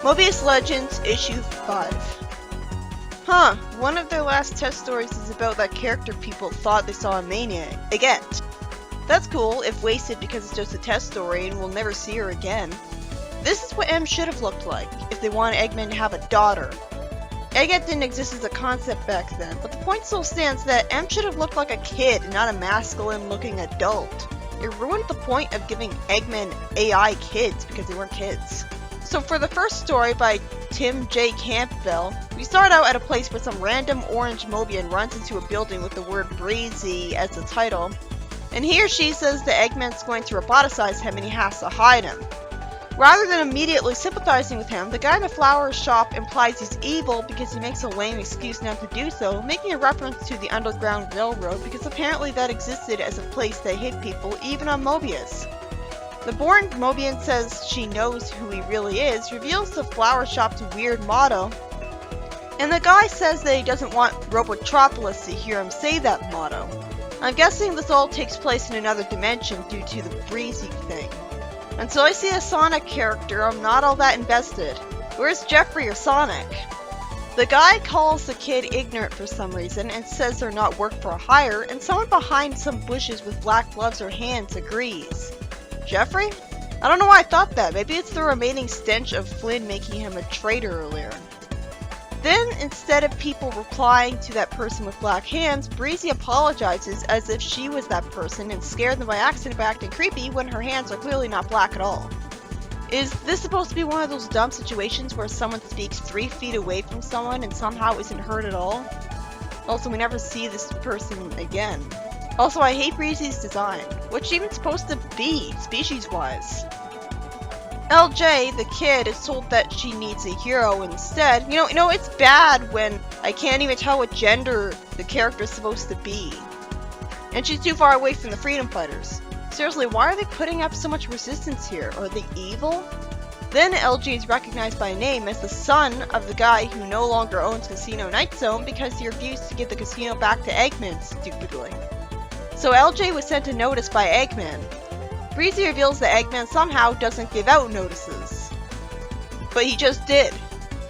Mobius Legends, Issue 5. Huh, one of their last test stories is about that character people thought they saw in Maniac. Again. That's cool, if wasted because it's just a test story and we'll never see her again. This is what M should have looked like, if they wanted Eggman to have a daughter. Egghead didn't exist as a concept back then, but the point still stands that M should have looked like a kid and not a masculine-looking adult. It ruined the point of giving Eggman AI kids because they weren't kids. So for the first story by Tim J. Campbell, we start out at a place where some random orange Mobian runs into a building with the word Breezy as the title, and he or she says that Eggman's going to roboticize him and he has to hide him. Rather than immediately sympathizing with him, the guy in the flower shop implies he's evil because he makes a lame excuse not to do so, making a reference to the Underground Railroad because apparently that existed as a place that hid people even on Mobius. The born Mobian says she knows who he really is, reveals the flower shop's weird motto, and the guy says that he doesn't want Robotropolis to hear him say that motto. I'm guessing this all takes place in another dimension due to the Breezy thing. Until I see a Sonic character, I'm not all that invested. Where's Jeffrey or Sonic? The guy calls the kid ignorant for some reason and says they're not work for hire, and someone behind some bushes with black gloves or hands agrees. Jeffrey? I don't know why I thought that. Maybe it's the remaining stench of Flynn making him a traitor earlier. Then, instead of people replying to that person with black hands, Breezy apologizes as if she was that person and scared them by accident by acting creepy when her hands are clearly not black at all. Is this supposed to be one of those dumb situations where someone speaks 3 feet away from someone and somehow isn't heard at all? Also, we never see this person again. Also, I hate Breezy's design. What's she even supposed to be, species-wise? LJ, the kid, is told that she needs a hero instead. You know, it's bad when I can't even tell what gender the character is supposed to be. And she's too far away from the freedom fighters. Seriously, why are they putting up so much resistance here? Are they evil? Then LJ is recognized by name as the son of the guy who no longer owns Casino Night Zone because he refused to give the casino back to Eggman stupidly. So LJ was sent a notice by Eggman. Breezy reveals that Eggman somehow doesn't give out notices. But he just did.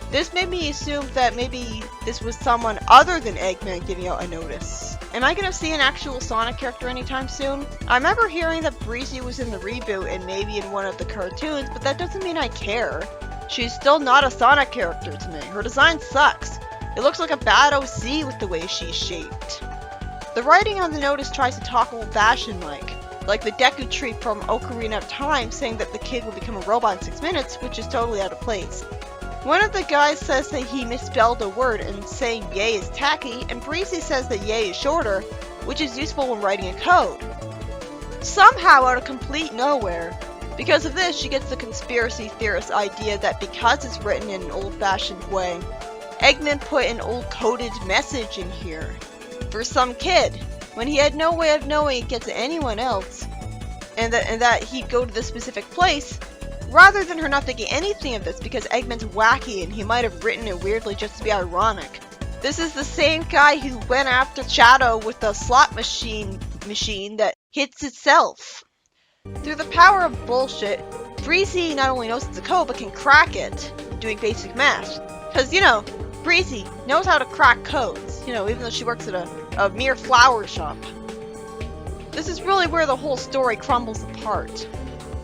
This made me assume that maybe this was someone other than Eggman giving out a notice. Am I gonna see an actual Sonic character anytime soon? I remember hearing that Breezy was in the reboot and maybe in one of the cartoons, but that doesn't mean I care. She's still not a Sonic character to me. Her design sucks. It looks like a bad OC with the way she's shaped. The writing on the notice tries to talk old-fashioned like the Deku Tree from Ocarina of Time saying that the kid will become a robot in 6 minutes, which is totally out of place. One of the guys says that he misspelled a word and saying yay is tacky, and Breezy says that yay is shorter, which is useful when writing a code. Somehow, out of complete nowhere, because of this, she gets the conspiracy theorist idea that because it's written in an old-fashioned way, Eggman put an old coded message in here for some kid, when he had no way of knowing it gets to anyone else, and that he'd go to this specific place, rather than her not thinking anything of this because Eggman's wacky and he might have written it weirdly just to be ironic. This is the same guy who went after Shadow with the slot machine that hits itself. Through the power of bullshit, Breezy not only knows it's a code but can crack it, doing basic math. Cause Breezy knows how to crack codes, even though she works at a mere flower shop. This is really where the whole story crumbles apart.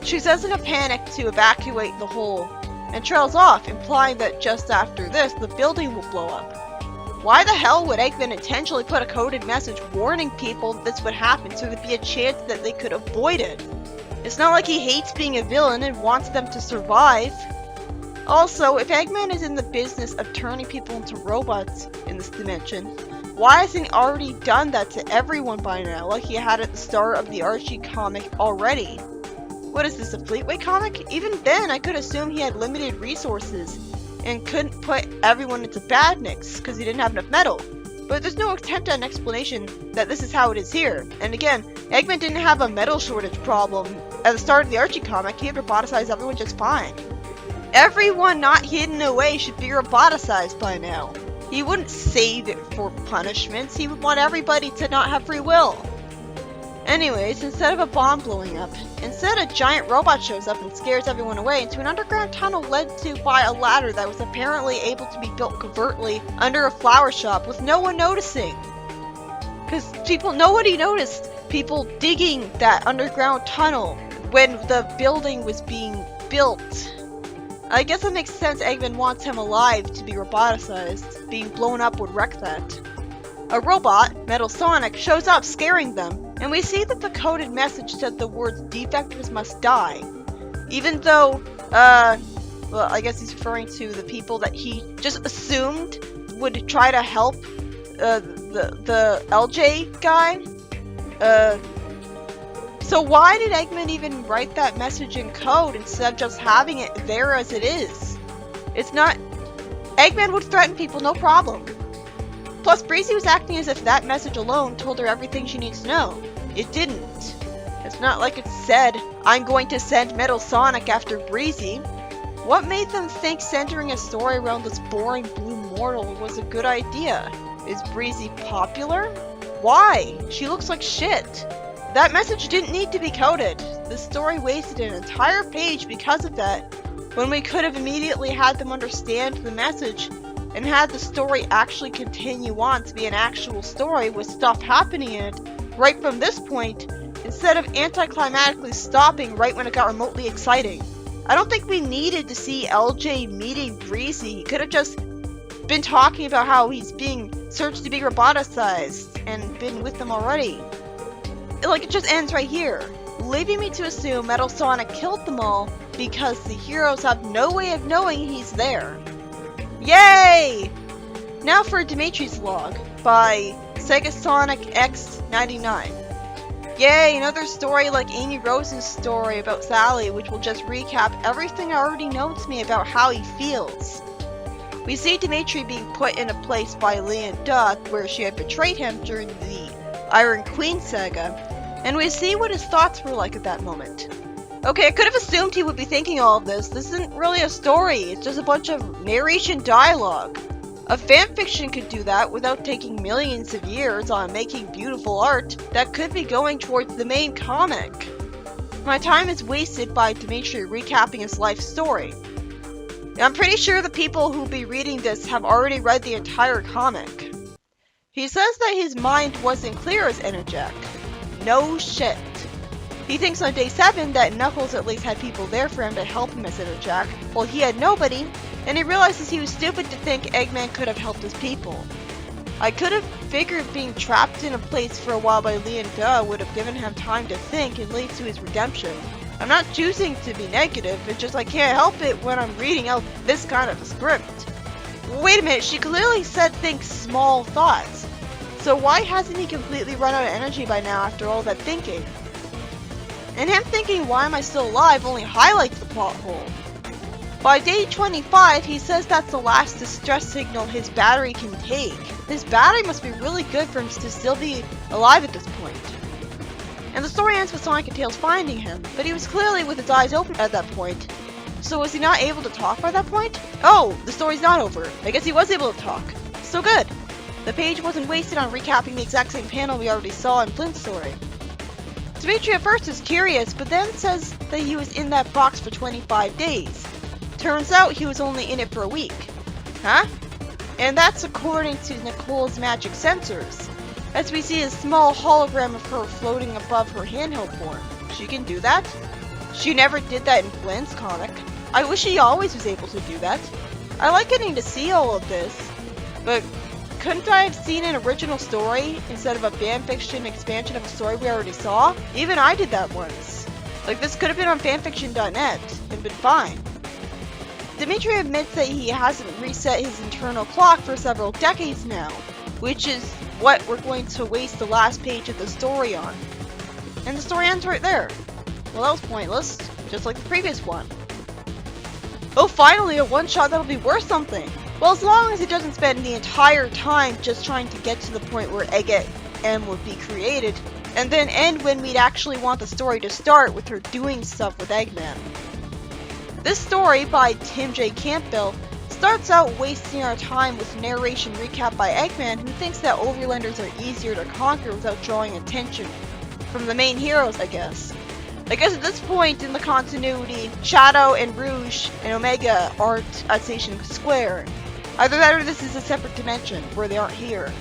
She says in a panic to evacuate the hole, and trails off, implying that just after this, the building will blow up. Why the hell would Eggman intentionally put a coded message warning people that this would happen so there'd be a chance that they could avoid it? It's not like he hates being a villain and wants them to survive. Also, if Eggman is in the business of turning people into robots in this dimension, why hasn't he already done that to everyone by now, like he had at the start of the Archie comic already? What is this, a Fleetway comic? Even then, I could assume he had limited resources and couldn't put everyone into badniks because he didn't have enough metal. But there's no attempt at an explanation that this is how it is here. And again, Eggman didn't have a metal shortage problem at the start of the Archie comic. He had roboticized everyone just fine. Everyone not hidden away should be roboticized by now. He wouldn't save it for punishments. He would want everybody to not have free will. Anyways, instead of a bomb blowing up, instead a giant robot shows up and scares everyone away into an underground tunnel led to by a ladder that was apparently able to be built covertly under a flower shop with no one noticing. Because nobody noticed people digging that underground tunnel when the building was being built. I guess it makes sense Eggman wants him alive to be roboticized. Being blown up would wreck that. A robot, Metal Sonic, shows up scaring them, and we see that the coded message said the words defectors must die. Even though, well, I guess he's referring to the people that he just assumed would try to help the LJ guy. So why did Eggman even write that message in code instead of just having it there as it is? It's not... Eggman would threaten people, no problem. Plus, Breezy was acting as if that message alone told her everything she needs to know. It didn't. It's not like it said, I'm going to send Metal Sonic after Breezy. What made them think centering a story around this boring blue mortal was a good idea? Is Breezy popular? Why? She looks like shit. That message didn't need to be coded. The story wasted an entire page because of that, when we could have immediately had them understand the message and had the story actually continue on to be an actual story with stuff happening in it right from this point, instead of anticlimactically stopping right when it got remotely exciting. I don't think we needed to see LJ meeting Breezy. He could have just been talking about how he's being searched to be roboticized and been with them already. Like, it just ends right here, leaving me to assume Metal Sonic killed them all because the heroes have no way of knowing he's there. Yay! Now for Dimitrius log by Sega Sonic X99. Yay, another story like Amy Rose's story about Sally, which will just recap everything I already know to me about how he feels. We see Dimitri being put in a place by Leon Duck where she had betrayed him during the Iron Queen saga, and we see what his thoughts were like at that moment. Okay, I could have assumed he would be thinking all of this. This isn't really a story, it's just a bunch of narration dialogue. A fanfiction could do that without taking millions of years on making beautiful art that could be going towards the main comic. My time is wasted by Dimitri recapping his life story. I'm pretty sure the people who'll be reading this have already read the entire comic. He says that his mind wasn't clear as Enerjack. No shit. He thinks on day 7 that Knuckles at least had people there for him to help him as Enerjack, while he had nobody, and he realizes he was stupid to think Eggman could have helped his people. I could have figured being trapped in a place for a while by Leon Duh would have given him time to think and lead to his redemption. I'm not choosing to be negative, it's just I can't help it when I'm reading out this kind of script. Wait a minute, she clearly said think small thoughts. So why hasn't he completely run out of energy by now after all that thinking? And him thinking why am I still alive only highlights the plot hole. By day 25, he says that's the last distress signal his battery can take. His battery must be really good for him to still be alive at this point. And the story ends with Sonic and Tails finding him, but he was clearly with his eyes open at that point. So was he not able to talk by that point? Oh, the story's not over. I guess he was able to talk. So good. The page wasn't wasted on recapping the exact same panel we already saw in Flint's story. Dimitri at first is curious, but then says that he was in that box for 25 days. Turns out he was only in it for a week. Huh? And that's according to Nicole's magic sensors, as we see a small hologram of her floating above her handheld form. She can do that? She never did that in Flint's comic. I wish she always was able to do that. I like getting to see all of this, but couldn't I have seen an original story instead of a fanfiction expansion of a story we already saw? Even I did that once. Like, this could have been on fanfiction.net and been fine. Dimitri admits that he hasn't reset his internal clock for several decades now, which is what we're going to waste the last page of the story on. And the story ends right there. Well, that was pointless, just like the previous one. Oh, finally, a one-shot that'll be worth something! Well, as long as it doesn't spend the entire time just trying to get to the point where Egg M would be created, and then end when we'd actually want the story to start with her doing stuff with Eggman. This story, by Tim J. Campbell, starts out wasting our time with narration recap by Eggman, who thinks that overlanders are easier to conquer without drawing attention. from the main heroes, I guess. I guess at this point in the continuity, Shadow and Rouge and Omega aren't at Station Square. Either that or this is a separate dimension where they aren't here.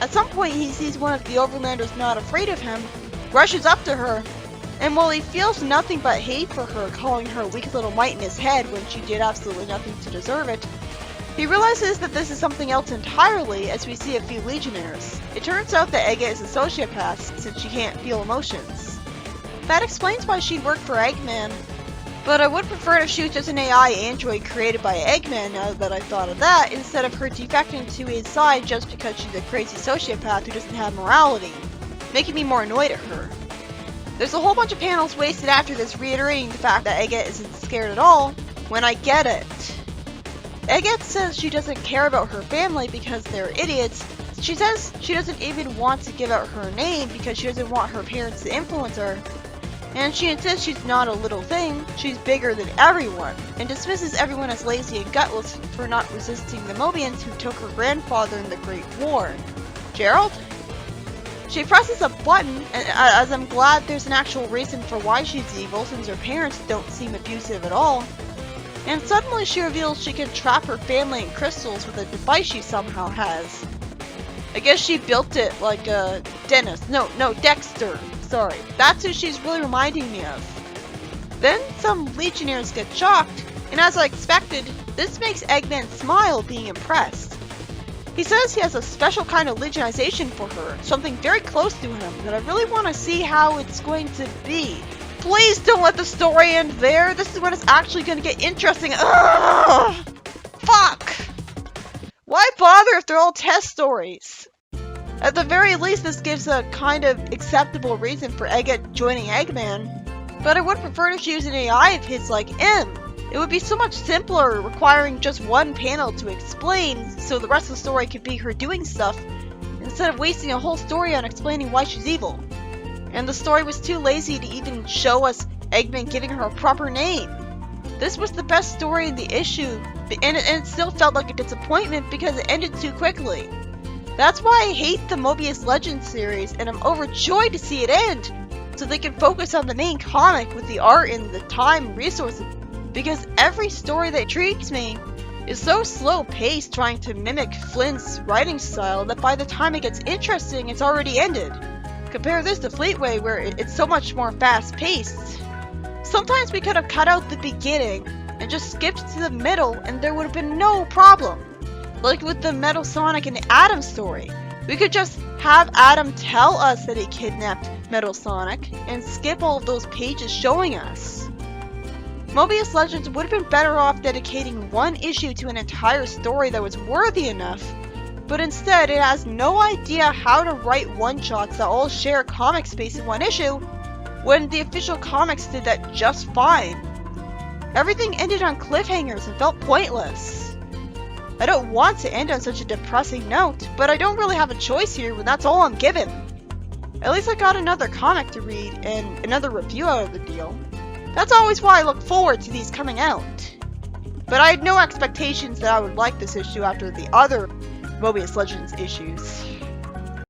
At some point he sees one of the Overlanders not afraid of him, rushes up to her, and while he feels nothing but hate for her, calling her a weak little mite in his head when she did absolutely nothing to deserve it, he realizes that this is something else entirely as we see a few Legionnaires. It turns out that Ega is a sociopath since she can't feel emotions. That explains why she'd work for Eggman, but I would prefer if she was just an AI android created by Eggman now that I thought of that, instead of her defecting to his side just because she's a crazy sociopath who doesn't have morality, making me more annoyed at her. There's a whole bunch of panels wasted after this reiterating the fact that Eggette isn't scared at all, when I get it. Eggette says she doesn't care about her family because they're idiots. She says she doesn't even want to give out her name because she doesn't want her parents to influence her. And she insists she's not a little thing, she's bigger than everyone, and dismisses everyone as lazy and gutless for not resisting the Mobians who took her grandfather in the Great War. Gerald? She presses a button, and as I'm glad there's an actual reason for why she's evil since her parents don't seem abusive at all. And suddenly she reveals she can trap her family in crystals with a device she somehow has. I guess she built it like Dennis. No, Dexter. Sorry. That's who she's really reminding me of. Then some Legionnaires get shocked, and as I expected, this makes Eggman smile being impressed. He says he has a special kind of Legionization for her, something very close to him that I really want to see how it's going to be. Please don't let the story end there. This is when it's actually going to get interesting. Ugh! Fuck! Why bother if they're all test stories? At the very least, this gives a kind of acceptable reason for Eggette joining Eggman, but I would prefer if she was an AI of his like M. It would be so much simpler, requiring just one panel to explain, so the rest of the story could be her doing stuff, instead of wasting a whole story on explaining why she's evil. And the story was too lazy to even show us Eggman giving her a proper name. This was the best story in the issue, and it still felt like a disappointment because it ended too quickly. That's why I hate the Mobius Legends series, and I'm overjoyed to see it end, so they can focus on the main comic with the art and the time and resources, because every story that intrigues me is so slow-paced trying to mimic Flint's writing style that by the time it gets interesting, it's already ended. Compare this to Fleetway where it's so much more fast-paced. Sometimes we could have cut out the beginning and just skipped to the middle and there would have been no problem. Like with the Metal Sonic and Adam story. We could just have Adam tell us that he kidnapped Metal Sonic and skip all of those pages showing us. Mobius Legends would have been better off dedicating one issue to an entire story that was worthy enough, but instead it has no idea how to write one-shots that all share comic space in one issue, when the official comics did that just fine. Everything ended on cliffhangers and felt pointless. I don't want to end on such a depressing note, but I don't really have a choice here when that's all I'm given. At least I got another comic to read and another review out of the deal. That's always why I look forward to these coming out. But I had no expectations that I would like this issue after the other Mobius Legends issues.